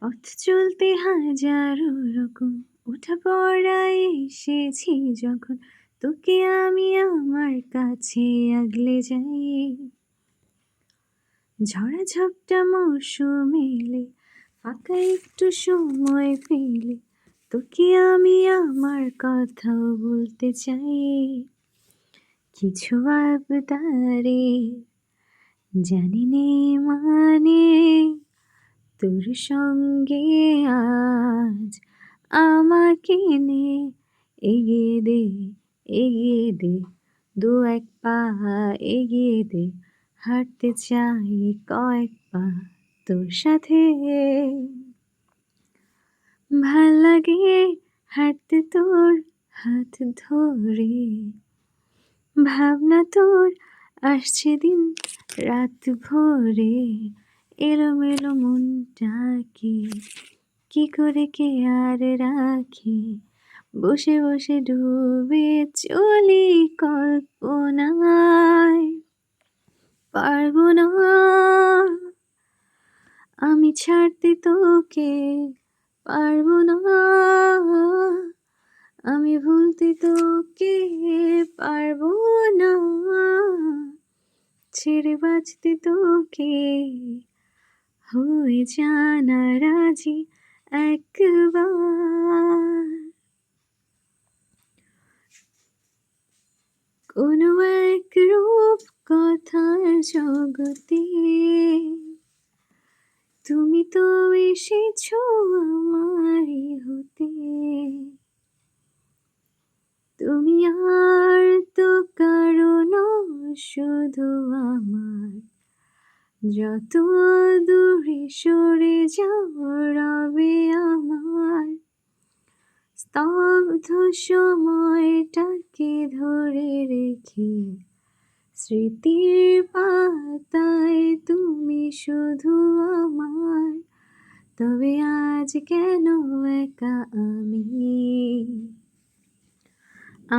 পথ চলতে হাজারো রকম ওঠাপড়ায় এসেছি যখন, তোকে আমি আমার কাছে আগলে যাই। ঝড়া ঝাপটা মৌসুম এলে, ফাঁকা একটু সময় পেলে, তোকে আমি আমার কথাও বলতে চাই। কিছু আবদারে জানি নে মানে, তোর সঙ্গে আজ আমাকে নে। এগিয়ে দে, এগিয়ে দে, দু এক পা এগিয়ে দে, হাঁটতে চাই কয়েক পা তোর সাথে। ভাল লাগে হাঁটতে তোর হাত ধরে, ভাবনা তোর আসছে দিন রাত ভরে। এলোমেলো মনটাকে কি করে কে আর রাখি, বসে বসে ডুবে চলি কল্পনায়। পারবো না আমি ছাড়তে তোকে, পারবো না আমি ভুলতে তোকে, পারবো না ছেড়ে বাঁচতে তোকে। হয়ে জানা রাজি একবার, কোনো এক রূপ কথার জগতে তুমি তো এসেছো আমারই হতে। তুমি আর তো কারণ শুধু আমার, যত দূরে সরে যাও রবে আমার। স্তব্ধ সময়টাকে ধরে রেখে, স্মৃতির পাতায় তুমি শুধু আমার। তবে আজ কেন একা আমি,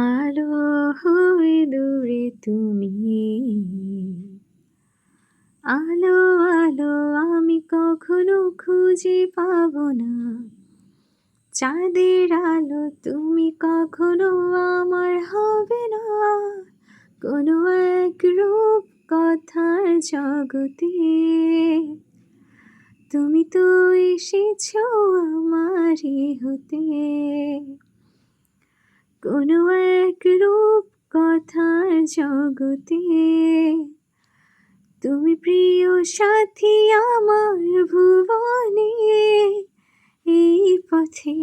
আলো হয়ে দূরে তুমি। আলো আলো আমি কখনো খুঁজে পাবো না, চাঁদের আলো তুমি কখনো আমার হবে না। কোনো এক রূপ কথার জগতে তুমি তো এসেছো আমারই হতে। কোনো এক রূপ কথার জগতে তুমি প্রিয় সাথী আমার ভুবনে, এই পথে